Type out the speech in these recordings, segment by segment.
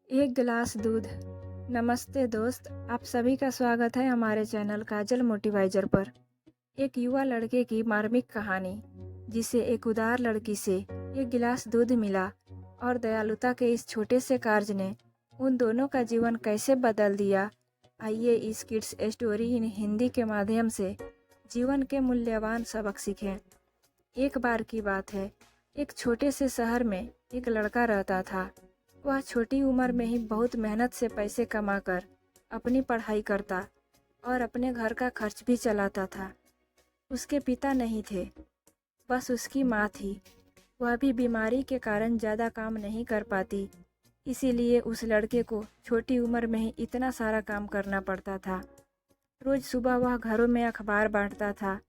एक गिलास दूध। नमस्ते दोस्त, आप सभी का स्वागत है हमारे चैनल काजल मोटिवाइजर पर। एक युवा लड़के की मार्मिक कहानी, जिसे एक उदार लड़की से एक गिलास दूध मिला, और दयालुता के इस छोटे से कार्य ने उन दोनों का जीवन कैसे बदल दिया। आइए इस किड्स स्टोरी इन हिंदी के माध्यम से जीवन के मूल्यवान सबक सीखें। एक बार की बात है, एक छोटे से शहर में एक लड़का रहता था। वह छोटी उम्र में ही बहुत मेहनत से पैसे कमाकर अपनी पढ़ाई करता और अपने घर का खर्च भी चलाता था। उसके पिता नहीं थे, बस उसकी माँ थी। वह भी बीमारी के कारण ज़्यादा काम नहीं कर पाती, इसीलिए उस लड़के को छोटी उम्र में ही इतना सारा काम करना पड़ता था। रोज़ सुबह वह घरों में अखबार बांटता था,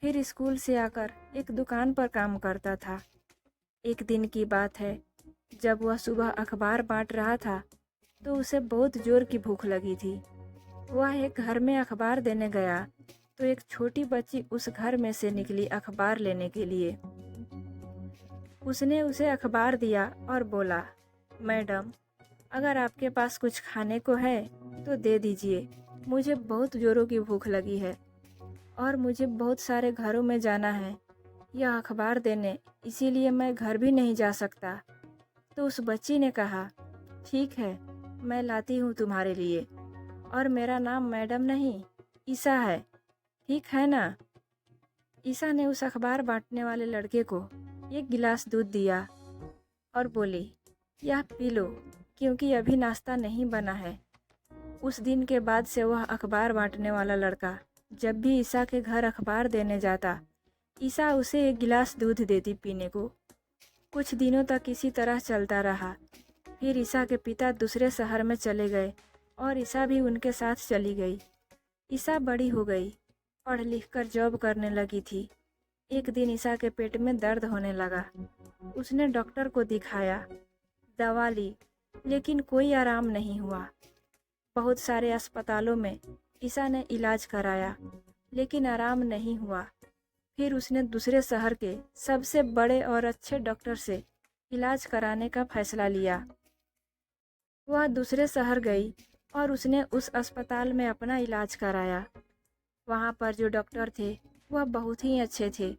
फिर स्कूल से आकर एक दुकान पर काम करता था। एक दिन की बात है, जब वह सुबह अखबार बांट रहा था तो उसे बहुत जोर की भूख लगी थी। वह एक घर में अखबार देने गया तो एक छोटी बच्ची उस घर में से निकली अखबार लेने के लिए। उसने उसे अखबार दिया और बोला, मैडम, अगर आपके पास कुछ खाने को है तो दे दीजिए। मुझे बहुत जोरों की भूख लगी है और मुझे बहुत सारे घरों में जाना है यह अखबार देने, इसीलिए मैं घर भी नहीं जा सकता। तो उस बच्ची ने कहा, ठीक है, मैं लाती हूँ तुम्हारे लिए, और मेरा नाम मैडम नहीं ईसा है, ठीक है ना। ईसा ने उस अखबार बांटने वाले लड़के को एक गिलास दूध दिया और बोली, यह पी लो, क्योंकि अभी नाश्ता नहीं बना है। उस दिन के बाद से वह अखबार बांटने वाला लड़का जब भी ईसा के घर अखबार देने जाता, ईसा उसे एक गिलास दूध देती पीने को। कुछ दिनों तक इसी तरह चलता रहा। फिर ईसा के पिता दूसरे शहर में चले गए और ईसा भी उनके साथ चली गई। ईसा बड़ी हो गई, पढ़ लिख कर जॉब करने लगी थी। एक दिन ईसा के पेट में दर्द होने लगा। उसने डॉक्टर को दिखाया, दवा ली, लेकिन कोई आराम नहीं हुआ। बहुत सारे अस्पतालों में ईसा ने इलाज कराया, लेकिन आराम नहीं हुआ। फिर उसने दूसरे शहर के सबसे बड़े और अच्छे डॉक्टर से इलाज कराने का फैसला लिया। वह दूसरे शहर गई और उसने उस अस्पताल में अपना इलाज कराया। वहाँ पर जो डॉक्टर थे वह बहुत ही अच्छे थे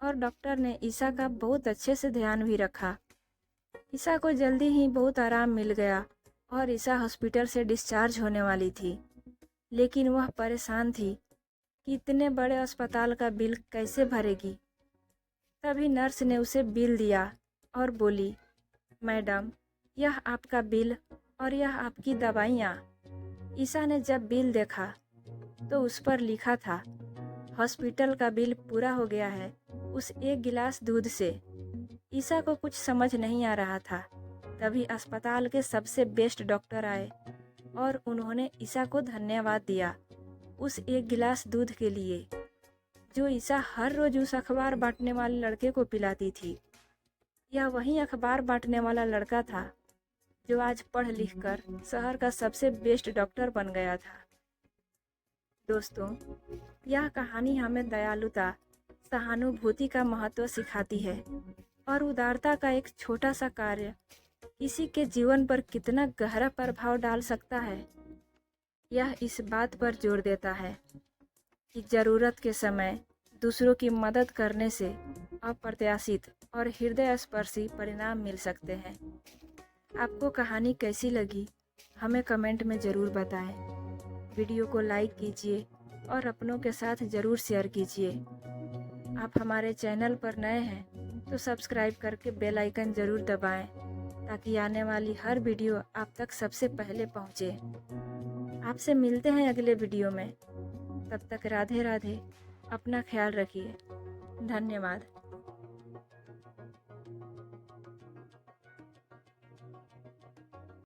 और डॉक्टर ने ईसा का बहुत अच्छे से ध्यान भी रखा। ईसा को जल्दी ही बहुत आराम मिल गया और ईसा हॉस्पिटल से डिस्चार्ज होने वाली थी, लेकिन वह परेशान थी कि इतने बड़े अस्पताल का बिल कैसे भरेगी। तभी नर्स ने उसे बिल दिया और बोली, मैडम, यह आपका बिल और यह आपकी दवाइयाँ। ईसा ने जब बिल देखा तो उस पर लिखा था, हॉस्पिटल का बिल पूरा हो गया है उस एक गिलास दूध से। ईसा को कुछ समझ नहीं आ रहा था। तभी अस्पताल के सबसे बेस्ट डॉक्टर आए और उन्होंने ईसा को धन्यवाद दिया उस एक गिलास दूध के लिए, जो ईसा हर रोज उस अखबार बांटने वाले लड़के को पिलाती थी। यह वही अखबार बांटने वाला लड़का था जो आज पढ़ लिख कर शहर का सबसे बेस्ट डॉक्टर बन गया था। दोस्तों, यह कहानी हमें दयालुता, सहानुभूति का महत्व सिखाती है और उदारता का एक छोटा सा कार्य किसी के जीवन पर कितना गहरा प्रभाव डाल सकता है। यह इस बात पर जोर देता है कि ज़रूरत के समय दूसरों की मदद करने से अप्रत्याशित और हृदय स्पर्शी परिणाम मिल सकते हैं। आपको कहानी कैसी लगी, हमें कमेंट में ज़रूर बताएं। वीडियो को लाइक कीजिए और अपनों के साथ ज़रूर शेयर कीजिए। आप हमारे चैनल पर नए हैं तो सब्सक्राइब करके बेल आइकन ज़रूर दबाएं, ताकि आने वाली हर वीडियो आप तक सबसे पहले पहुंचे। आपसे मिलते हैं अगले वीडियो में। तब तक राधे राधे, अपना ख्याल रखिए। धन्यवाद।